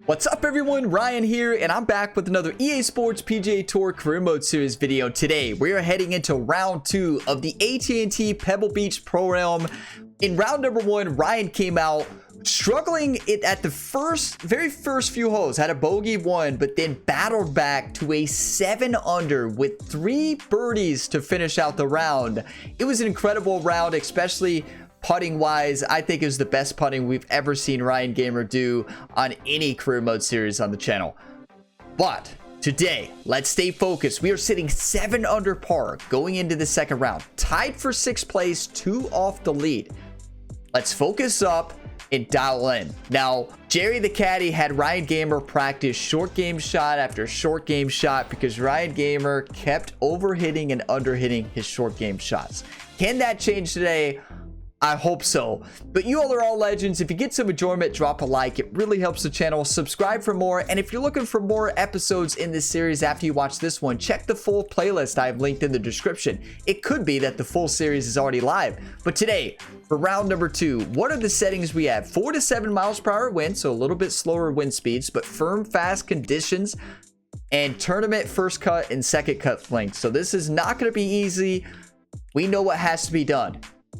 What's up everyone, Ryan here, and I'm back with another EA Sports PGA Tour Career Mode Series video. Today, we are heading into round 2 of the AT&T Pebble Beach Pro Realm. In round number 1, Ryan came out struggling at the very first few holes, had a bogey 1, but then battled back to a 7 under with 3 birdies to finish out the round. It was an incredible round, especially putting wise. I think it was the best putting we've ever seen Ryan Gamer do on any career mode series on the channel. But today, let's stay focused. We are sitting 7 under par going into the second round, tied for 6th place, 2 off the lead. Let's focus up and dial in. Now, Jerry the caddy had Ryan Gamer practice short game shot after short game shot because Ryan Gamer kept overhitting and underhitting his short game shots. Can that change today? I hope so. But you all are all legends. If you get some enjoyment, drop a like. It really helps the channel. Subscribe for more. And if you're looking for more episodes in this series after you watch this one, check the full playlist I have linked in the description. It could be that the full series is already live. But today, for round number 2, what are the settings we have? 4 to 7 miles per hour wind, so a little bit slower wind speeds, but firm, fast conditions, and tournament first cut and second cut length. So this is not going to be easy. We know what has to be done.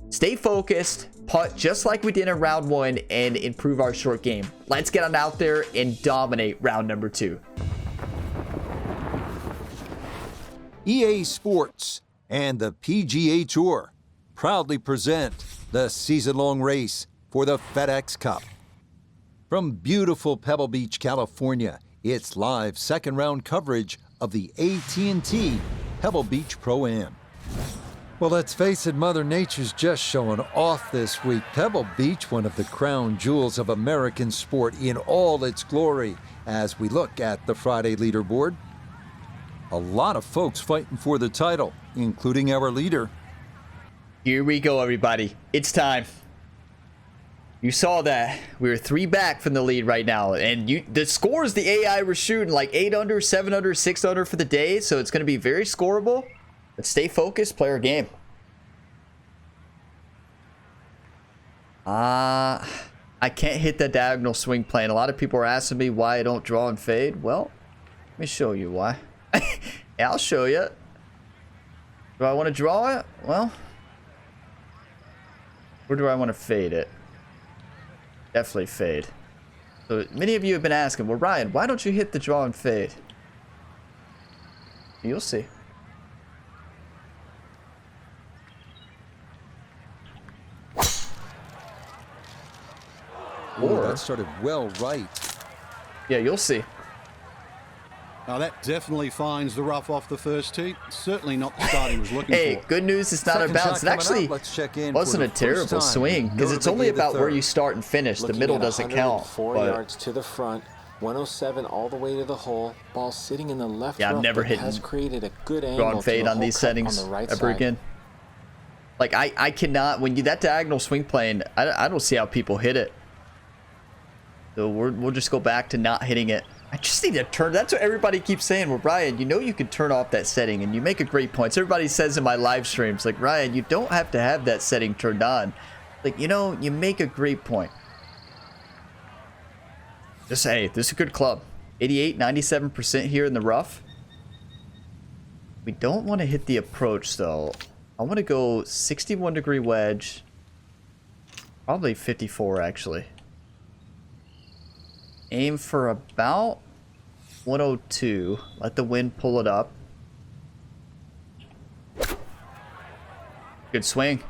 Stay focused, putt just like we did in round 1, and improve our short game. Let's get on out there and dominate round number 2. EA Sports and the PGA Tour proudly present the season-long race for the FedEx Cup. From beautiful Pebble Beach, California, it's live second-round coverage of the AT&T Pebble Beach Pro-Am. Well, let's face it, Mother Nature's just showing off this week. Pebble Beach, one of the crown jewels of American sport in all its glory. As we look at the Friday leaderboard, a lot of folks fighting for the title, including our leader. Here we go, everybody. It's time. You saw that. We were 3 back from the lead right now. And the scores the AI were shooting like 8 under, 7 under, 6 under for the day. So it's going to be very scoreable. Let's stay focused, play our game. I can't hit the diagonal swing plane. A lot of people are asking me why I don't draw and fade. Well, let me show you why. Yeah, I'll show you. Do I want to draw it? Well, where do I want to fade it? Definitely fade. So many of you have been asking, well, Ryan, why don't you hit the draw and fade? You'll see. Or that started well right. Yeah, you'll see. Now that definitely finds the rough off the first tee. Certainly not the start he was looking for. Hey, good news, it's not a bounce. It actually wasn't a terrible swing because it's only about where you start and finish. The middle doesn't count. 4 yards to the front, 107 all the way to the hole. Ball sitting in the left. Yeah, I'm never hitting has created a good draw angle and fade on these settings ever again. Like I cannot, when you that diagonal swing plane, I don't see how people hit it. So we'll just go back to not hitting it. I just need to turn. That's what everybody keeps saying. Well, Ryan, you know you can turn off that setting, and you make a great point. So everybody says in my live streams, like, Ryan, you don't have to have that setting turned on. Like, you know, you make a great point. Just hey, this is a good club. 88, 97% here in the rough. We don't want to hit the approach though. I want to go 61-degree wedge. Probably 54 actually. Aim for about 102. Let the wind pull it up. Good swing.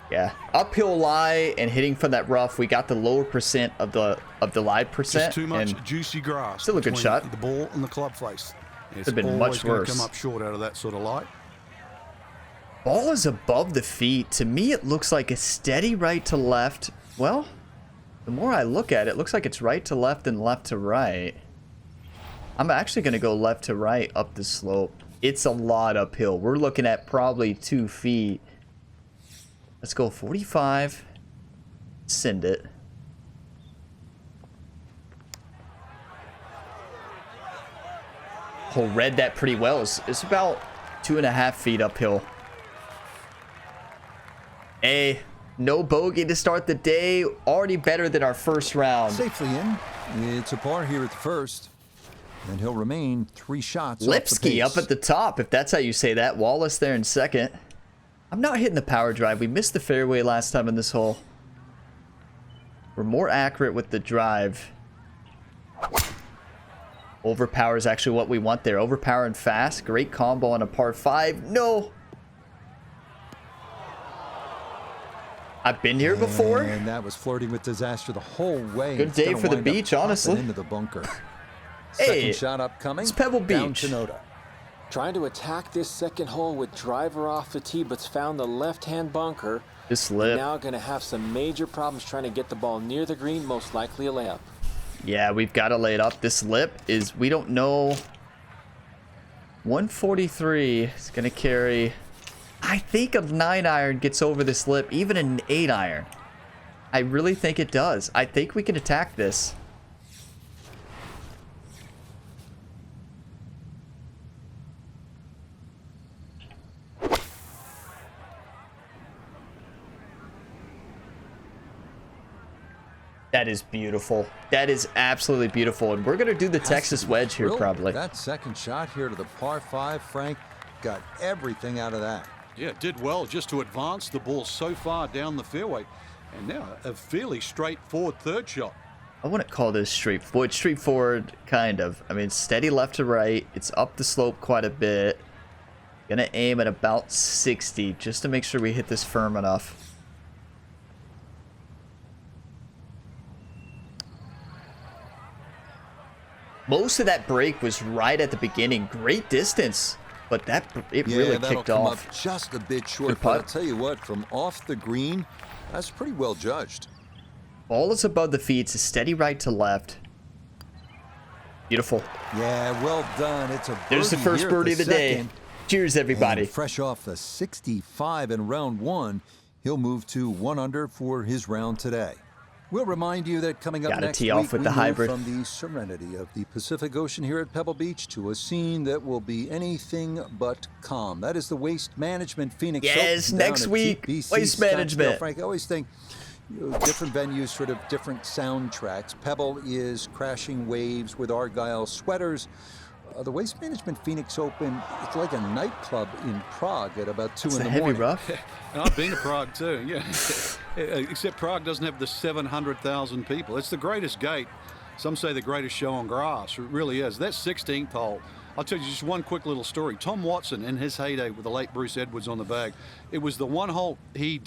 Yeah, uphill lie and hitting from that rough. We got the lower percent of the live percent. Just too much juicy grass. Still a good shot. The ball and the club face. It's Could have been much worse. Come up short out of that sort of light. Ball is above the feet. To me, it looks like a steady right to left. Well, the more I look at it, it looks like it's right to left and left to right. I'm actually going to go left to right up the slope. It's a lot uphill. We're looking at probably 2 feet. Let's go 45. Send it. Oh, read that pretty well. It's about 2.5 feet uphill. No bogey to start the day. Already better than our first round. Safely in. It's a par here at the first. And he'll remain 3 shots off the Lipsky pace. up at the top, if that's how you say that. Wallace there in second. I'm not hitting the power drive. We missed the fairway last time in this hole. We're more accurate with the drive. Overpower is actually what we want there. Overpower and fast. Great combo on a par 5. No. I've been here before. And that was flirting with disaster the whole way. Good day for the beach, honestly. Into the bunker. Hey, Second shot upcoming. it's Pebble Down Beach. to Noda. Trying to attack this second hole with driver off the tee, but's found the left-hand bunker. This lip. Now going to have some major problems trying to get the ball near the green, most likely a layup. Yeah, we've got to lay it up. This lip is, we don't know. 143 is going to carry. I think a 9-iron gets over this lip, even an 8-iron. I really think it does. I think we can attack this. That is beautiful. That is absolutely beautiful. And we're going to do the Texas wedge here probably. That second shot here to the par 5, Frank, got everything out of that. Yeah, did well just to advance the ball so far down the fairway. And now a fairly straightforward third shot. I wouldn't call this straightforward. Straightforward, kind of. I mean, steady left to right. It's up the slope quite a bit. Gonna aim at about 60 just to make sure we hit this firm enough. Most of that break was right at the beginning. Great distance, but it really kicked come off. Up just a bit short, Good but I'll putt. tell you what, from off the green, that's pretty well judged. Ball is above the feet. It's a steady right to left. Beautiful. Yeah, well done. It's a birdie. There's the first here at birdie of the day. second. Cheers, everybody. And fresh off a 65 in round 1, he'll move to 1 under for his round today. We'll remind you that coming up Gotta next tee week, off with we the move hybrid. from the serenity of the Pacific Ocean here at Pebble Beach to a scene that will be anything but calm. That is the Waste Management Phoenix Yes, Open down next at week, TPC Waste Scottsdale. Management. Frank, I always think different venues, sort of different soundtracks. Pebble is crashing waves with Argyle sweaters. The Waste Management Phoenix Open, it's like a nightclub in Prague at about 2 It's in a the heavy morning. rough. And I've been to Prague too, yeah. Except Prague doesn't have the 700,000 people. It's the greatest gate. Some say the greatest show on grass. It really is. That 16th hole, I'll tell you just one quick little story. Tom Watson, in his heyday with the late Bruce Edwards on the bag, it was the one hole he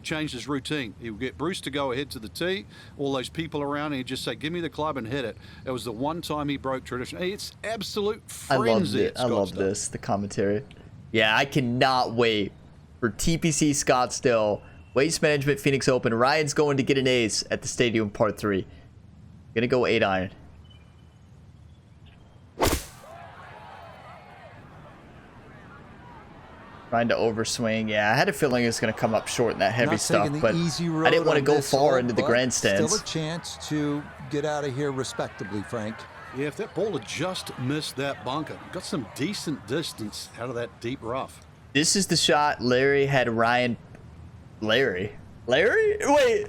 changed his routine. He would get Bruce to go ahead to the tee, all those people around, and he'd just say, give me the club and hit it. It was the one time he broke tradition. It's absolute I loved frenzy. it. I love this, the commentary. Yeah, I cannot wait for TPC Scottsdale, Waste Management Phoenix Open. Ryan's going to get an ace at the stadium part 3. Gonna go 8-iron. Trying to overswing. Yeah, I had a feeling it was going to come up short in that heavy Not stuff, taking the but easy I road didn't want to on go this far hole, into the but grandstands. Still a chance to get out of here respectably, Frank. Yeah, if that ball had just missed that bunker, got some decent distance out of that deep rough. This is the shot Larry had Ryan... Larry? Wait.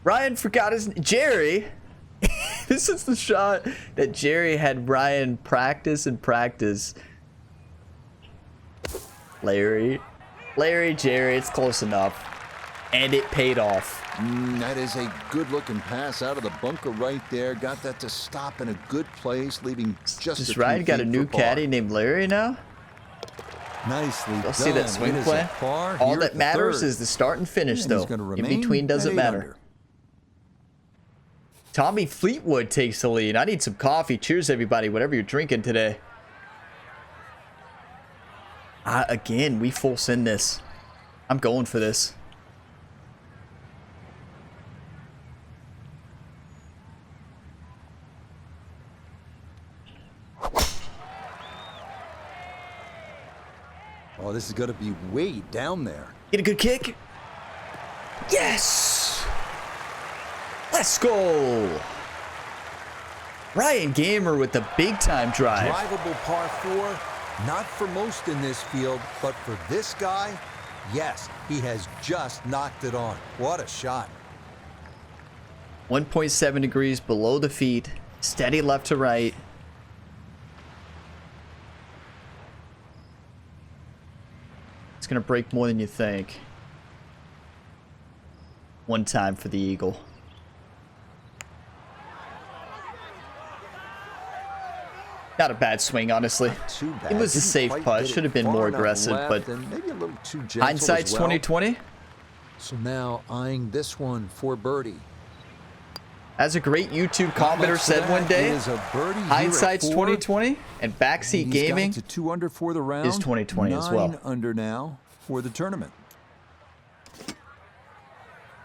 Ryan forgot his... Jerry? This is the shot that Jerry had Ryan practice. Larry, Jerry, it's close enough. And it paid off. That is a good-looking pass out of the bunker right there. Got that to stop in a good place, leaving just Does a few Ryan got a feet new for par. caddy named Larry now? Nicely Y'all done. see that swing It is play? a par All here that at the matters third. is the start and finish, And though. he's gonna In remain between at doesn't 8 matter. under. Tommy Fleetwood takes the lead. I need some coffee. Cheers, everybody, whatever you're drinking today. Again, we full send this. I'm going for this. Oh, this is going to be way down there. Get a good kick. Yes! Let's go! Ryan Gamer with the big-time drive. Drivable par 4, not for most in this field, but for this guy, Yes, he has just knocked it on. What a shot. 1.7 degrees below the feet. Steady left to right. It's going to break more than you think. One time for the eagle. Not a bad swing, honestly. Too bad. It was a Didn't safe quite putt. get it Should have been far more enough aggressive, left but and maybe a little too gentle hindsight's as well. 2020. So now eyeing this one for birdie. As a great YouTube commenter said one day, hindsight's 2020 and backseat gaming to 2 under for the round. is 2020 as well. 9 under now for the tournament.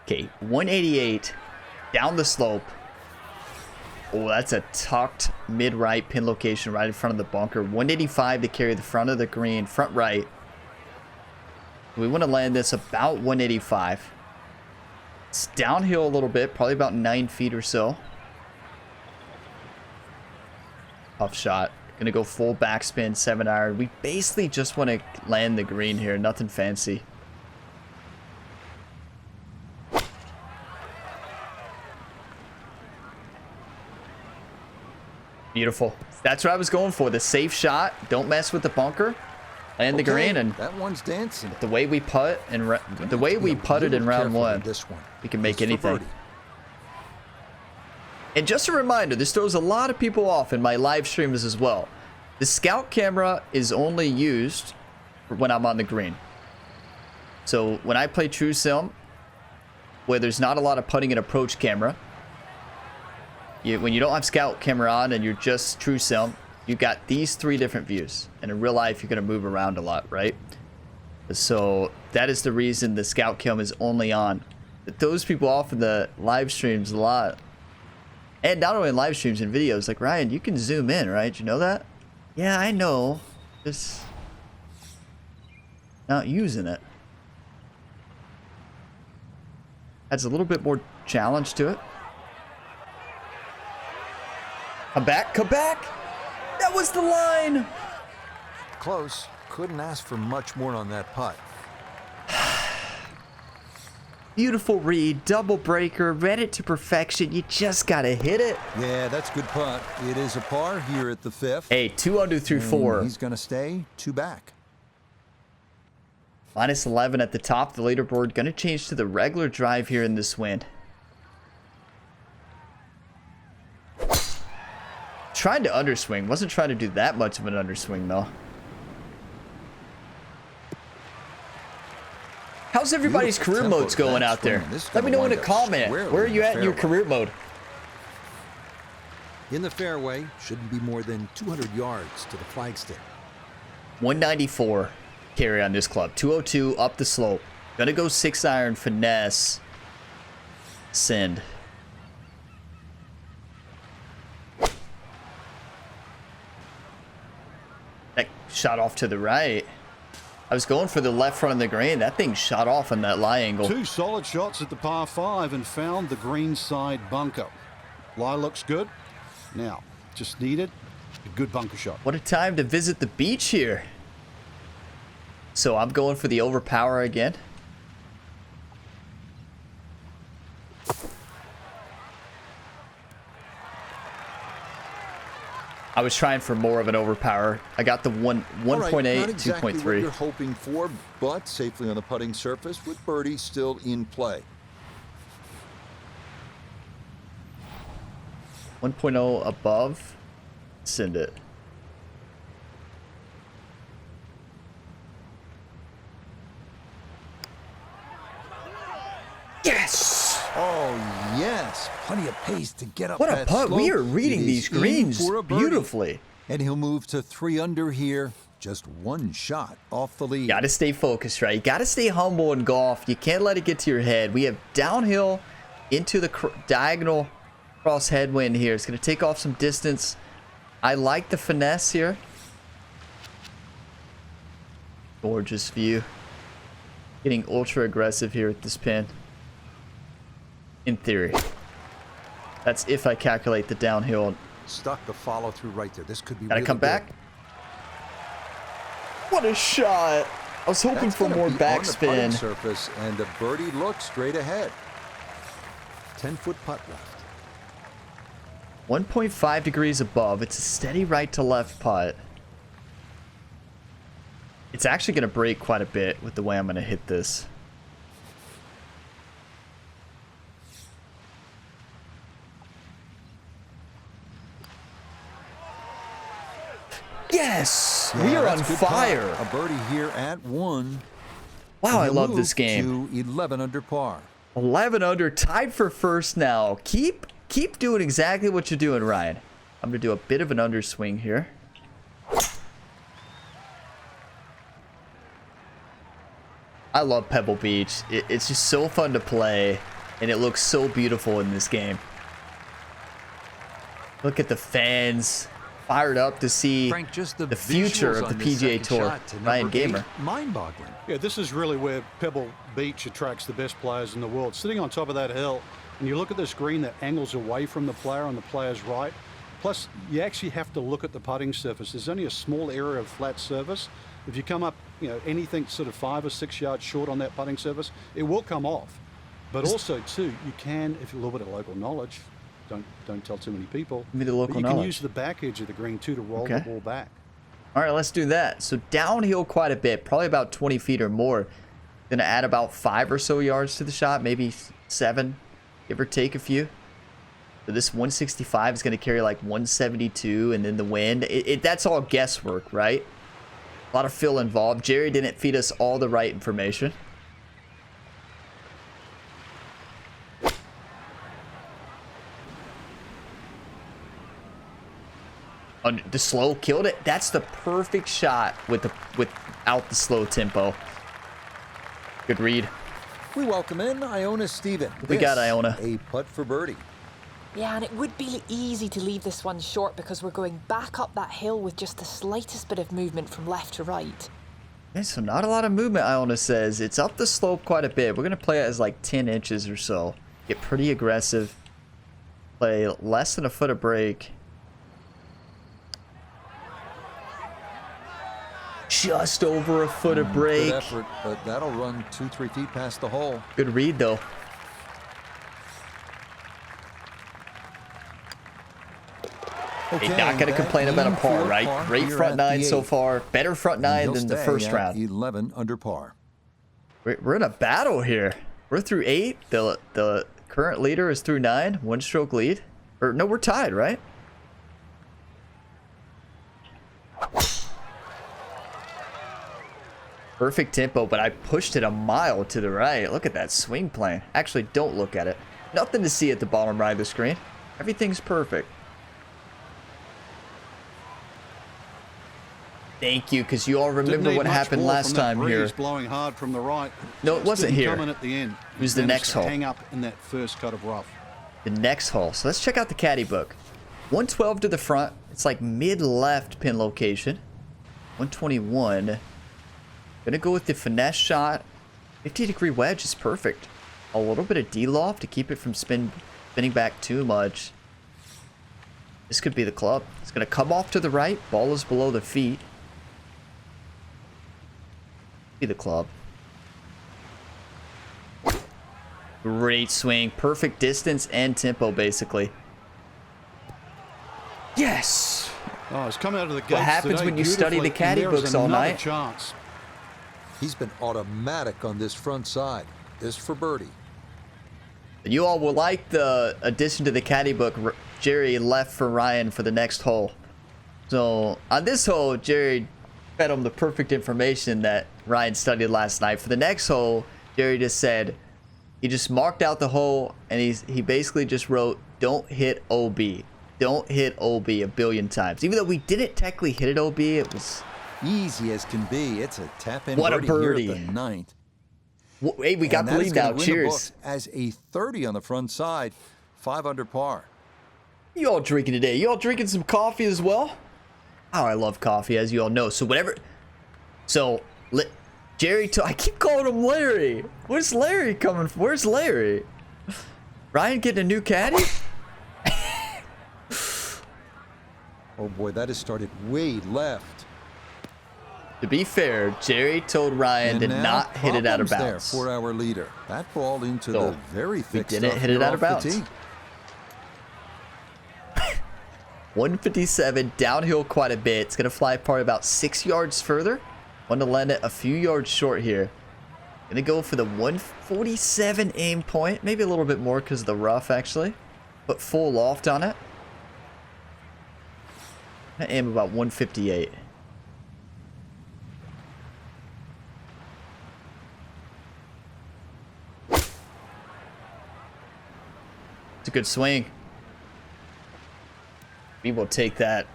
Okay, 188 down the slope. Oh, that's a tucked mid-right pin location right in front of the bunker. 185 to carry the front of the green, front right. We want to land this about 185. It's downhill a little bit, probably about 9 feet or so. Tough shot. Gonna go full backspin, 7-iron. We basically just want to land the green here, nothing fancy. Beautiful. That's what I was going for. The safe shot. Don't mess with the bunker. Land the green, and that one's dancing. the way we putt and the way we putted in round one, this one. we can make It's for anything. birdie. And just a reminder, this throws a lot of people off in my live streams as well. The scout camera is only used for when I'm on the green. So when I play True Sim, where there's not a lot of putting and approach camera, when you don't have scout camera on and you're just True Sim, you got these 3 different views. And in real life, you're going to move around a lot, right? So that is the reason the scout cam is only on. It throws people off in the live streams a lot. And not only in live streams and videos, like, Ryan, you can zoom in, right? You know that? Yeah, I know. Just not using it. Adds a little bit more challenge to it. Come back, come back! That was the line! Close. Couldn't ask for much more on that putt. Beautiful read, double breaker, read it to perfection. You just gotta hit it. Yeah, that's good putt. It is a par here at the 5th. Hey, 2 under through 4. He's gonna stay 2 back. Minus 11 at the top of the leaderboard. Gonna change to the regular drive here in this wind. Trying to underswing. Wasn't trying to do that much of an underswing, though. How's everybody's career modes going out there? Let me know in a comment. Where are you at in your career mode? In the fairway, shouldn't be more than 200 yards to the flagstick. 194 carry on this club. 202 up the slope. Gonna go 6-iron finesse. Send. That shot off to the right. I was going for the left front of the green. That thing shot off in that lie angle. 2 solid shots at the par 5 and found the green side bunker. Lie looks good. Now, just needed a good bunker shot. What a time to visit the beach here. So I'm going for the overpower again. I was trying for more of an overpower. I got the 1.8, Not exactly 2.3. what you're hoping for, but safely on the putting surface with birdie still in play. 1.0 above. Send it. Yes! Oh, yes. Plenty of pace to get up What a that putt. slope. We are reading It these is in greens for a birdie. beautifully. And he'll move to 3 under here. Just 1 shot off the lead. Gotta stay focused, right? You gotta stay humble in golf. You can't let it get to your head. We have downhill into the diagonal cross headwind here. It's gonna take off some distance. I like the finesse here. Gorgeous view. Getting ultra aggressive here with this pin. In theory. That's if I calculate the downhill. Stuck the follow through right there. This could be Gotta really come good. back. What a shot. I was hoping That's for gonna more be on the putting backspin. surface, and the birdie looks straight ahead. 10-foot putt left. 1.5 degrees above. It's a steady right to left putt. It's actually going to break quite a bit with the way I'm going to hit this. Yes! We are on That's a good fire. putt. A birdie here at 1. Wow, I He'll love move this game. to 11 under par. 11 under, tied for first now. Keep doing exactly what you're doing, Ryan. I'm going to do a bit of an underswing here. I love Pebble Beach. It's just so fun to play, and it looks so beautiful in this game. Look at the fans, fired up to see Frank, just the future visuals of the on this PGA second Tour. shot to Ryan number 8, Gamer. mind-boggling. Yeah, this is really where Pebble Beach attracts the best players in the world. Sitting on top of that hill, and you look at this green that angles away from the player on the player's right. Plus, you actually have to look at the putting surface. There's only a small area of flat surface. If you come up, anything sort of 5 or 6 yards short on that putting surface, it will come off. But also, too, you can, if you have a little bit of local knowledge, don't tell too many people. Give me the local but you knowledge. can use the back edge of the green too to roll the ball back. All right, let's do that. So downhill quite a bit, probably about 20 feet or more. Gonna add about 5 or so yards to the shot, maybe 7, give or take a few. So this 165 is gonna carry like 172, and then the wind. That's all guesswork, right? A lot of feel involved. Jerry didn't feed us all the right information. The slow killed it. That's the perfect shot without the slow tempo. Good read. We welcome in Iona Steven. We got Iona. A putt for birdie. Yeah, and it would be easy to leave this one short because we're going back up that hill with just the slightest bit of movement from left to right. Okay, so not a lot of movement, Iona says. It's up the slope quite a bit. We're going to play it as like 10 inches or so. Get pretty aggressive. Play less than a foot of break. Just over a foot of break. Good effort, but that'll run 2-3 feet past the hole. Good read, though. Okay, Not going to complain about a par, right? par Great here front at nine the so 8th. far. Better front nine He'll than the stay first at round. 11 under par. We're in a battle here. We're through 8. The current leader is through 9. 1-stroke lead. Or no, we're tied, right? Perfect tempo, but I pushed it a mile to the right. Look at that swing plane. Actually, don't look at it. Nothing to see at the bottom right of the screen. Everything's perfect. Thank you, because you all remember what happened last time here. Blowing hard from the right. No, it wasn't here. Coming at the end. It was the next hole. Hang up in that first cut of rough. The next hole. So let's check out the caddy book. 112 to the front. It's like mid-left pin location. 121. Gonna go with the finesse shot. 50-degree wedge is perfect. A little bit of D-loft to keep it from spinning back too much. This could be the club. It's gonna come off to the right. Ball is below the feet. Be the club. Great swing. Perfect distance and tempo, basically. Yes! Oh, it's come out of the gates. What happens today when you study the beautifully, caddy and there is books all another night? Chance. He's been automatic on this front side. This for birdie. You all will like the addition to the caddy book. Jerry left for Ryan for the next hole. So on this hole, Jerry fed him the perfect information that Ryan studied last night. For the next hole, Jerry just said, he just marked out the hole, and he basically just wrote, don't hit OB. Don't hit OB a billion times. Even though we didn't technically hit it OB, it was... Easy as can be. It's a tap-in What a birdie here birdie. at the 9th. Hey, we got And the that is lead gonna now. win the Cheers. books as a 30 on the front side, 5 under par. You all drinking today? You all drinking some coffee as well? Oh, I love coffee, as you all know. So whatever. So Jerry, I keep calling him Larry. Where's Larry coming from? Where's Larry? Ryan getting a new caddy? Oh boy, that has started way left. To be fair, Jerry told Ryan to not hit it out of bounds. For our leader, that ball into So, the very thick we didn't stuff hit it here out of off the bounds. tee. 157 downhill quite a bit. It's gonna fly probably about 6 yards further. Want to land it a few yards short here. Gonna go for the 147 aim point, maybe a little bit more because of the rough actually. Put full loft on it. I aim about 158. It's a good swing. We will take that.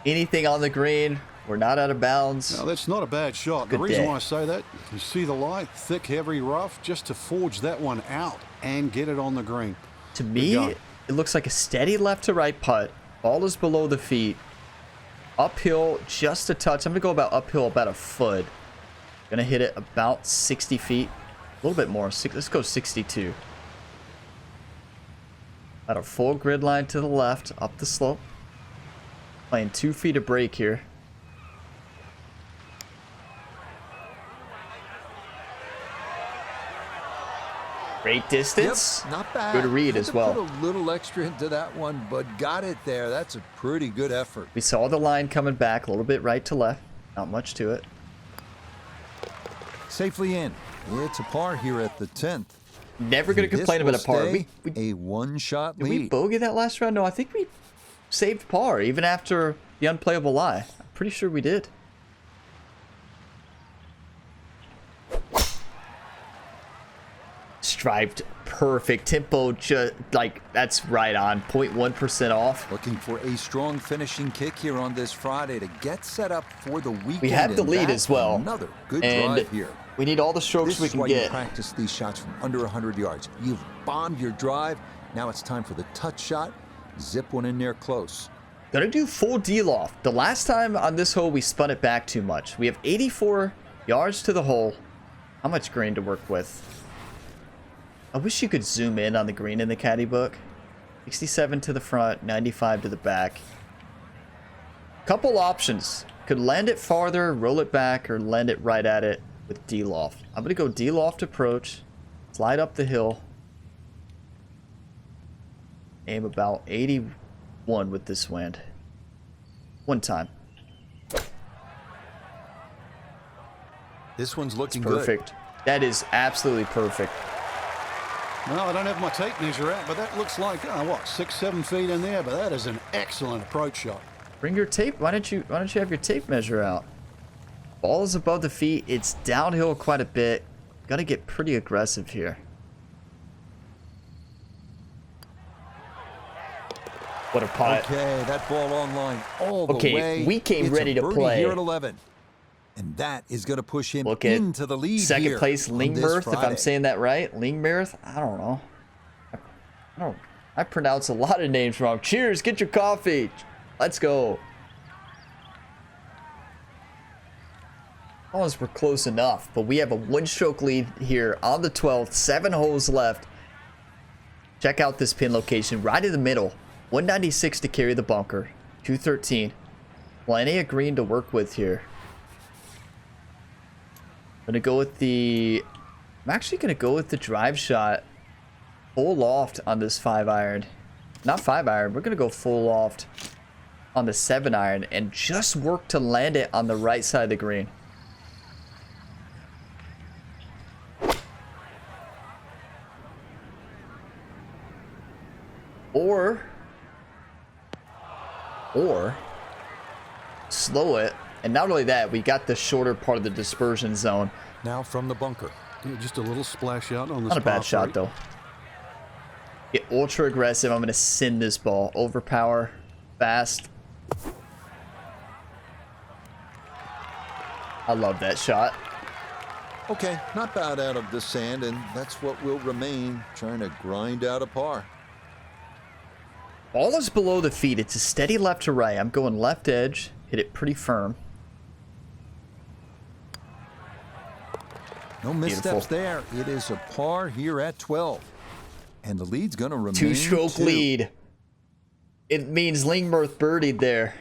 Anything on the green, we're not out of bounds. No, that's not a bad shot. The Good reason day. why I say that, you see the light, thick, heavy, rough, just to forge that one out and get it on the green. To Good me, going. it looks like a steady left to right putt. Ball is below the feet. Uphill just a touch. I'm going to go about uphill about a foot. Going to hit it about 60 feet. A little bit more. Let's go 62. About a full grid line to the left, up the slope. Playing 2 feet of break here. Great distance. Yep, not bad. Good read Had as to well. Put a little extra into that one, but got it there. That's a pretty good effort. We saw the line coming back a little bit right to left. Not much to it. Safely in. It's a par here at the 10th. Never going to This complain will about a par. stay We a one-shot did we lead. bogey that last round? No, I think we saved par even after the unplayable lie. I'm pretty sure we did. Striped, perfect tempo. Just like that's right on 0.1% off. Looking for a strong finishing kick here on this Friday to get set up for the weekend. We have the and lead that's as well. Another good And drive here. we need all the strokes This we is can why you get. practice these shots from under 100 yards. You've bombed your drive. Now it's time for the touch shot. Zip one in there close. Gonna do full D-loft. The last time on this hole we spun it back too much. We have 84 yards to the hole. How much green to work with? I wish you could zoom in on the green in the caddy book. 67 to the front, 95 to the back. Couple options. Could land it farther, roll it back, or land it right at it with D-loft. I'm gonna go D-loft approach. Slide up the hill. Aim about 81 with this wind. One time. This one's looking Perfect. That is absolutely perfect. Well, I don't have my tape measure out, but that looks like, what, 6-7 feet in there, but that is an excellent approach shot. Bring your tape. Why don't you have your tape measure out? Ball is above the feet. It's downhill quite a bit. Gotta get pretty aggressive here. What a good. putt. Okay, that ball on line all the way. Okay, we came It's ready a to birdie play. here at 11. And that is going to push him Look at into the lead second here place on this Lingmerth, if I'm Friday. saying that right. Lingmerth? I don't know. I pronounce a lot of names wrong. Cheers, get your coffee. Let's go. Almost we're close enough, but we have a one-stroke lead here on the 12th. 7 holes left. Check out this pin location right in the middle. 196 to carry the bunker. 213. Plenty of green to work with here. I'm actually gonna go with the drive shot. Full loft on this 5-iron. Not 5-iron, we're gonna go full loft on the 7-iron and just work to land it on the right side of the green. Or slow it. And not only that, we got the shorter part of the dispersion zone. Now from the bunker. Yeah, just a little splash out on this Not a bad par shot, three. though. Get ultra aggressive. I'm going to send this ball. Overpower. Fast. I love that shot. Okay, not bad out of the sand, and that's what will remain, trying to grind out a par. Ball is below the feet. It's a steady left to right. I'm going left edge. Hit it pretty firm. No missteps Beautiful. there. It is a par here at 12. And the lead's going to remain 2-stroke 2. lead. It means Lingmerth birdied there.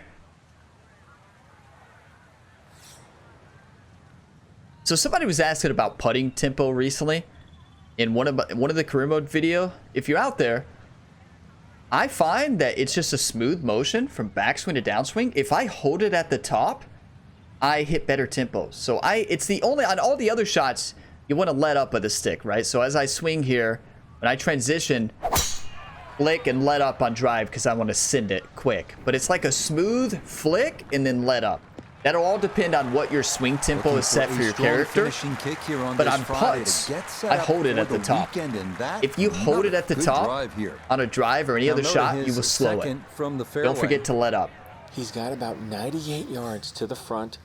So somebody was asking about putting tempo recently in one of the career mode video. If you're out there, I find that it's just a smooth motion from backswing to downswing. If I hold it at the top, I hit better tempos. So it's the only, on all the other shots, you want to let up with the stick, right? So as I swing here, when I transition, flick and let up on drive because I want to send it quick. But it's like a smooth flick and then let up. That'll all depend on what your swing tempo is set for your character. But on putts, I hold it at the top. If you hold it at the top on a drive or any other shot, you will slow it. Don't forget to let up. He's got about 98 yards to the front,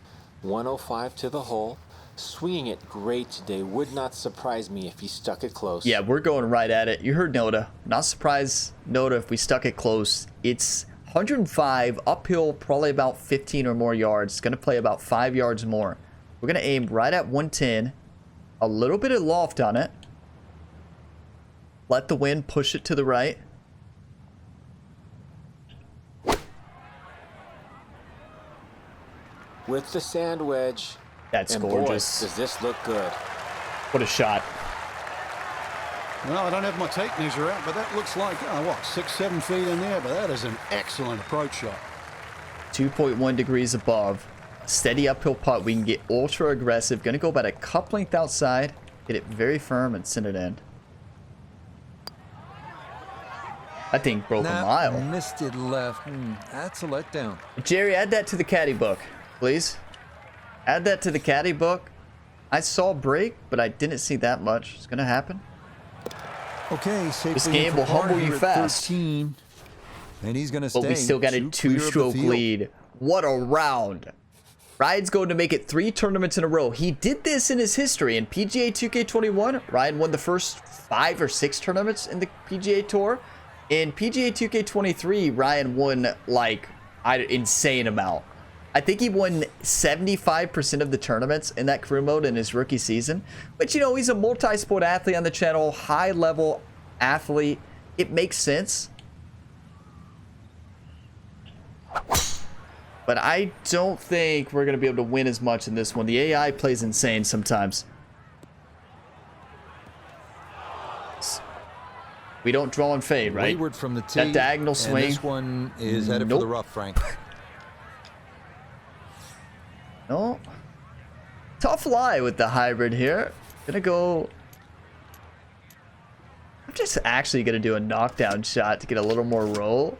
105 to the hole. Swinging it great today. Would not surprise me if he stuck it close. Yeah, we're going right at it. You heard Noda. Not surprised, Noda, if we stuck it close. It's 105 uphill, probably about 15 or more yards. It's going to play about 5 yards more. We're going to aim right at 110. A little bit of loft on it. Let the wind push it to the right. With the sand wedge. That's and gorgeous. Boy, does this look good. What a shot. Well, I don't have my tape measure out, but that looks like, what, 6-7 feet in there? But that is an excellent approach shot. 2.1 degrees above. Steady uphill putt. We can get ultra aggressive. Going to go about a cup length outside. Hit it very firm and send it in. I think broke a mile. Missed it left. That's a letdown. Jerry, add that to the caddy book, please. Add that to the caddy book. I saw break, but I didn't see that much. It's going to happen. Okay, this game will humble you fast. 13, and he's going to stay. But we still got a 2-stroke lead. What a round. Ryan's going to make it 3 tournaments in a row. He did this in his history. In PGA 2K21, Ryan won the first 5 or 6 tournaments in the PGA Tour. In PGA 2K23, Ryan won like an insane amount. I think he won 75% of the tournaments in that career mode in his rookie season. But, you know, he's a multi-sport athlete on the channel, high-level athlete. It makes sense. But I don't think we're going to be able to win as much in this one. The AI plays insane sometimes. We don't draw and fade, right? Wayward from the tee, that diagonal swing. And this one is headed for the rough, Frank. No. Tough lie with the hybrid here. Gonna go. I'm just actually gonna do a knockdown shot to get a little more roll.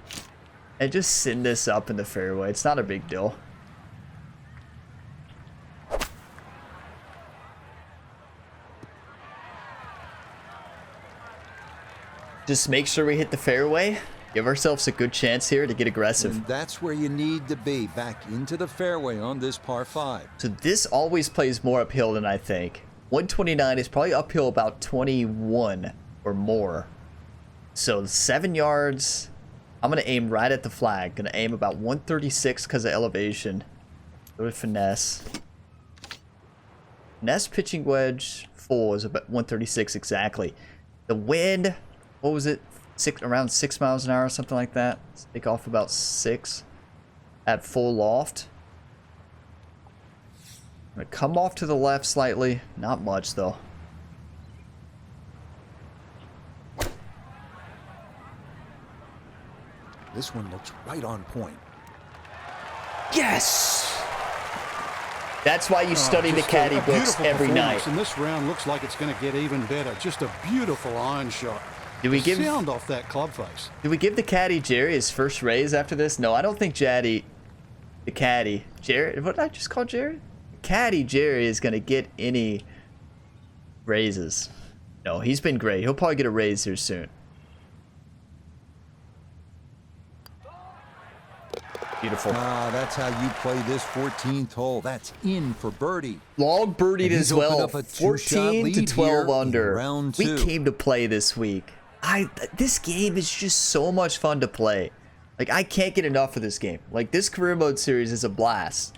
And just send this up in the fairway. It's not a big deal. Just make sure we hit the fairway. Give ourselves a good chance here to get aggressive. And that's where you need to be, back into the fairway on this par 5. So this always plays more uphill than I think. 129 is probably uphill about 21 or more. So 7 yards. I'm going to aim right at the flag. Going to aim about 136 because of elevation. Go to finesse. Finesse pitching wedge full is about 136 exactly. The wind, what was it? Around 6 miles an hour, something like that. Let's take off about 6 at full loft. I'm going to come off to the left slightly. Not much, though. This one looks right on point. Yes! That's why you study the caddy books every night. And this round looks like it's going to get even better. Just a beautiful iron shot. Did we give sound off that club face? Did we give the caddy Jerry his first raise after this? No, I don't think the caddy Jerry. What did I just call Jerry? Caddy Jerry is gonna get any raises. No, he's been great. He'll probably get a raise here soon. Beautiful. That's how you play this 14th hole. That's in for birdie. Long birdied as well. 14 to 12 under. We came to play this week. This game is just so much fun to play. Like, I can't get enough of this game. Like, this career mode series is a blast.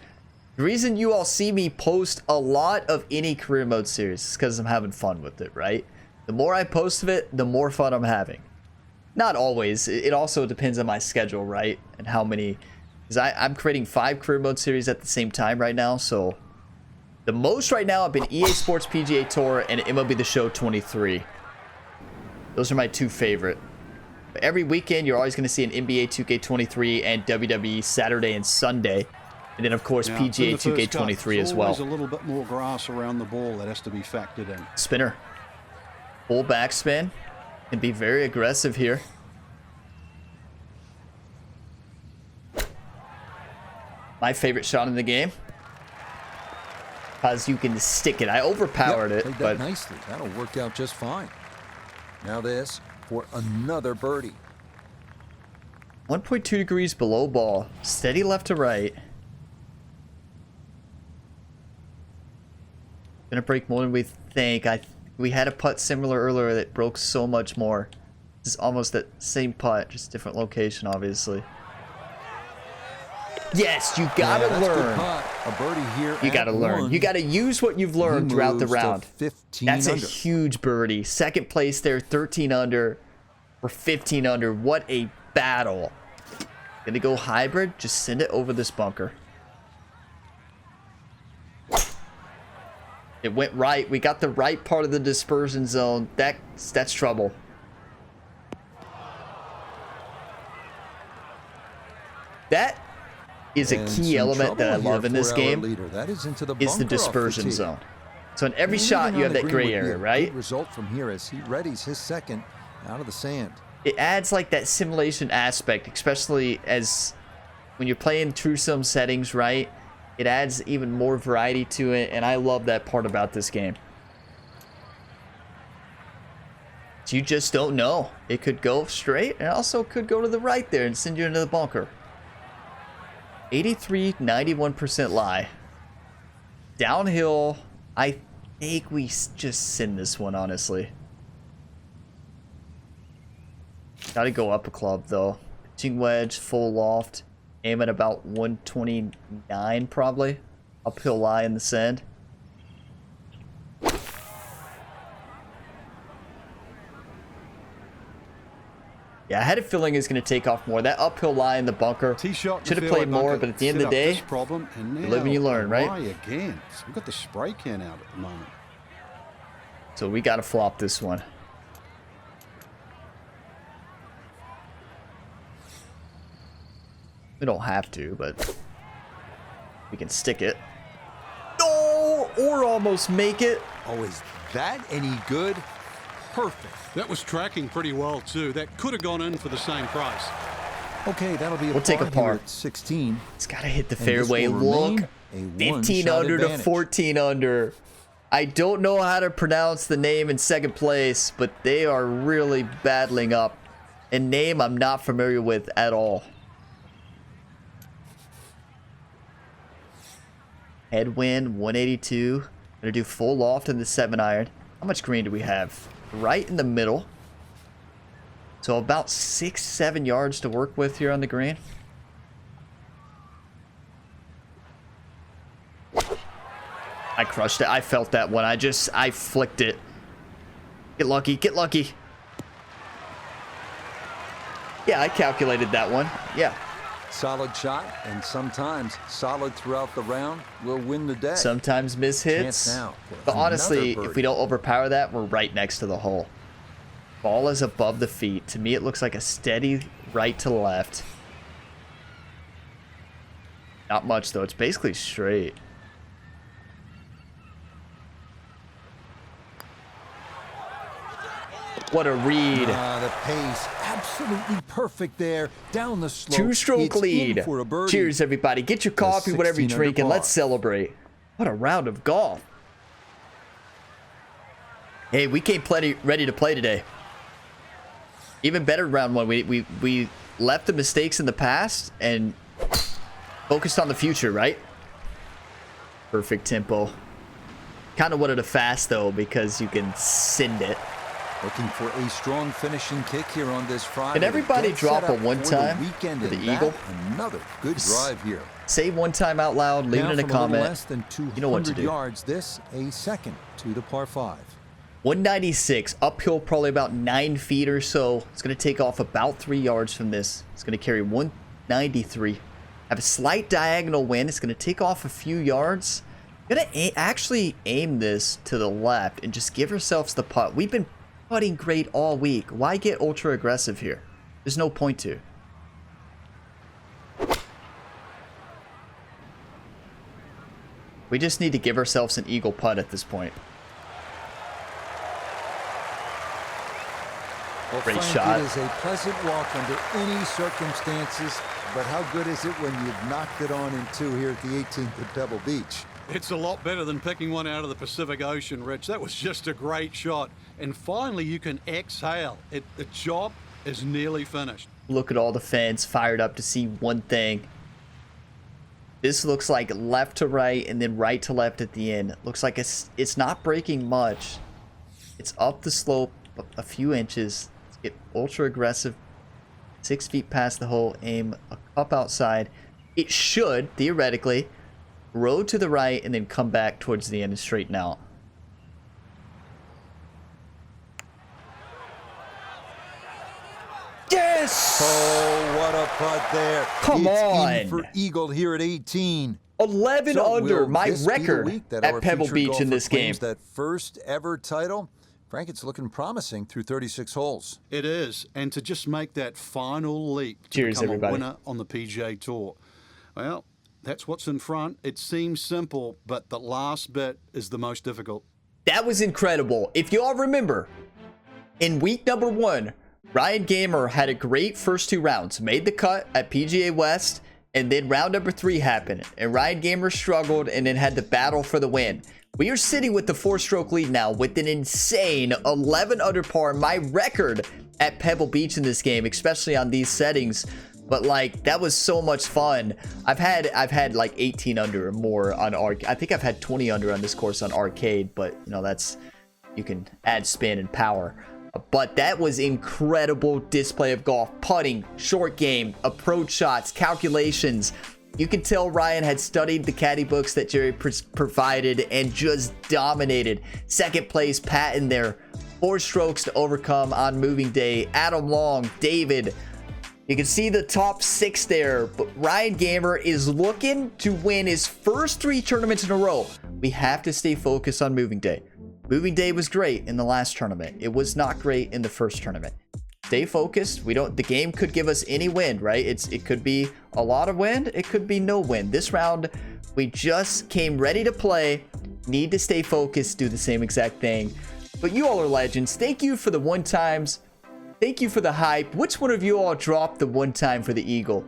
The reason you all see me post a lot of any career mode series is because I'm having fun with it, right? The more I post of it, the more fun I'm having. Not always. It also depends on my schedule, right? And how many... Because I'm creating 5 career mode series at the same time right now, so The most right now have been EA Sports PGA Tour and MLB The Show 23. Those are my two favorite. But every weekend, you're always going to see an NBA 2K23 and WWE Saturday and Sunday. And then, of course, Now, PGA in the first 2K23 cut, as well. There's a little bit more grass around the ball that has to be factored in. Spinner. Full backspin. Can be very aggressive here. My favorite shot in the game. Because you can stick it. I overpowered it, played but that nicely. That'll work out just fine. Now this for another birdie. 1.2 degrees below ball. Steady left to right. Gonna break more than we think. We had a putt similar earlier that broke so much more. This is almost that same putt, just different location, obviously. Yes, you gotta that's good learn. putt. A birdie here. You gotta at learn. one. You gotta use what you've learned He throughout the moves to round. 15 That's a under. huge birdie. Second place there, 13 under for 15 under. What a battle. Gonna go hybrid. Just send it over this bunker. It went right. We got the right part of the dispersion zone. That's trouble. That is a And key some element that I trouble love here in this for our game. leader. That is into the Is the bunker off dispersion tee. zone. So in every And shot leaving you on have the that green gray would be area, a right? good result from here as he readies his second out of the sand. It adds like that simulation aspect, especially as when you're playing true sim settings, right? It adds even more variety to it, and I love that part about this game. You just don't know. It could go straight and also could go to the right there and send you into the bunker. 83, 91% lie. Downhill, I think we just send this one, honestly. Gotta go up a club, though. Pitching wedge, full loft. Aim at about 129, probably. Uphill lie in the sand. Yeah, I had a feeling it was going to take off more. That uphill lie in the bunker. Tee shot Should have played more, but at the end of the day, problem, and you live and you learn, right? why again? So we've got the spray can out at the moment. so we got to flop this one. We don't have to, but we can stick it. Oh, or almost make it. Oh, is that any good? Perfect. That was tracking pretty well too. That could have gone in for the same price. Okay, that'll be a We'll take a par here par. at 16. It's got to hit the And this fairway. will Look, remain a 15 one-shot under to advantage. 14 under. I don't know how to pronounce the name in second place, but they are really battling up. A name I'm not familiar with at all. Headwind 182. Gonna do full loft in the 7-iron. How much green do we have? Right in the middle. So about 6-7 yards to work with here on the green. I crushed it. I felt that one. I flicked it. Get lucky. Get lucky. Yeah, I calculated that one. Yeah. Solid shot, and sometimes solid throughout the round will win the day. Sometimes miss hits. Chance now for But honestly, another if we don't overpower that, we're right next to the hole. Ball is above the feet. To me, it looks like a steady right to left. Not much, though. It's basically straight. What a read. The pace, absolutely perfect there. Down the slope. Two-stroke It's in lead. for a birdie. Cheers, everybody. Get your coffee, whatever you're 16 under drinking. par. Let's celebrate. What a round of golf. Hey, we came ready to play today. Even better round one. We left the mistakes in the past and focused on the future, right? Perfect tempo. Kind of wanted a fast, though, because you can send it. Looking for a strong finishing kick here on this Friday. Can everybody Get drop set a up one for time weekend for the and that, Eagle? Another good drive here. Say one time out loud. Leave Now it in a from little comment. less than 200 You know what to do. yards. This a second to the par 5. 196 uphill, probably about 9 feet or so. It's going to take off about 3 yards from this. It's going to carry 193. Have a slight diagonal wind. It's going to take off a few yards. Gonna actually aim this to the left and just give ourselves the putt. We've been putting great all week. Why get ultra aggressive here? There's no point to. We just need to give ourselves an eagle putt at this point. Well, Great Frank, shot. It is a pleasant walk under any circumstances, but how good is it when you've knocked it on in two here at the 18th at Pebble Beach? It's a lot better than picking one out of the Pacific Ocean, Rich. That was just a great shot. And finally, you can exhale. The job is nearly finished. Look at all the fans fired up to see one thing. This looks like left to right and then right to left at the end. Looks like it's not breaking much. It's up the slope a few inches. Let's get ultra aggressive. 6 feet past the hole. Aim a cup outside. It should, theoretically, road to the right and then come back towards the end and straighten out. Yes! Oh, what a putt there. Come it's on. in for eagle here at 18. 11 So under, will my this be the record week that at our Pebble featured Beach in golfer this game. claims that first ever title? Frank, it's looking promising through 36 holes. It is. And to just make that final leap to Cheers, become everybody. a winner on the PGA Tour. Well, that's what's in front. It seems simple, but the last bit is the most difficult. That was incredible. If you all remember, in week number 1, Ryan Gamer had a great first 2 rounds, made the cut at PGA West, and then round number 3 happened, and Ryan Gamer struggled and then had to battle for the win. We are sitting with the 4-stroke lead now with an insane 11 under par, my record at Pebble Beach in this game, especially on these settings. But like, that was so much fun. I've had like 18 under or more on arcade. I think I've had 20 under on this course on arcade, but you know, that's, you can add spin and power. But that was incredible display of golf, putting, short game, approach shots, calculations. You can tell Ryan had studied the caddy books that Jerry provided and just dominated. Second place, Pat in there. 4 strokes to overcome on moving day. Adam Long, David. You can see the top 6 there, but Ryan Gamer is looking to win his first 3 tournaments in a row. We have to stay focused on moving day. Moving day was great in the last tournament. It was not great in the first tournament. Stay focused. The game could give us any wind, right? It could be a lot of wind. It could be no wind. This round, we just came ready to play. Need to stay focused, do the same exact thing. But you all are legends. Thank you for the 1-times. Thank you for the hype. Which one of you all dropped the 1-time for the eagle?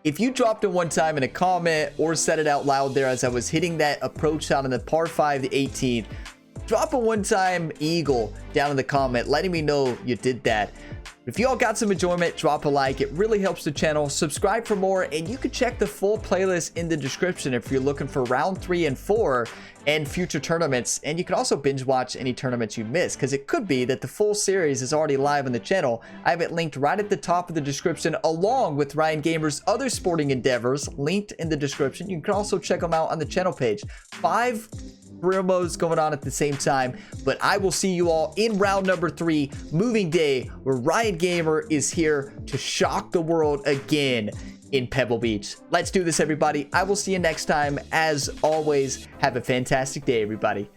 If you dropped a 1-time in a comment or said it out loud there as I was hitting that approach shot on the par 5, the 18th, drop a 1-time eagle down in the comment letting me know you did that. If you all got some enjoyment, drop a like. It really helps the channel. Subscribe for more, and you can check the full playlist in the description if you're looking for round 3 and 4 and future tournaments. And you can also binge watch any tournaments you missed, because it could be that the full series is already live on the channel. I have it linked right at the top of the description, along with Ryan Gamer's other sporting endeavors linked in the description. You can also check them out on the channel page. 5 career modes going on at the same time, but I will see you all in round number 3, moving day, where Ryan Gamer is here to shock the world again in Pebble Beach. Let's do this, everybody. I will see you next time. As always, have a fantastic day, everybody.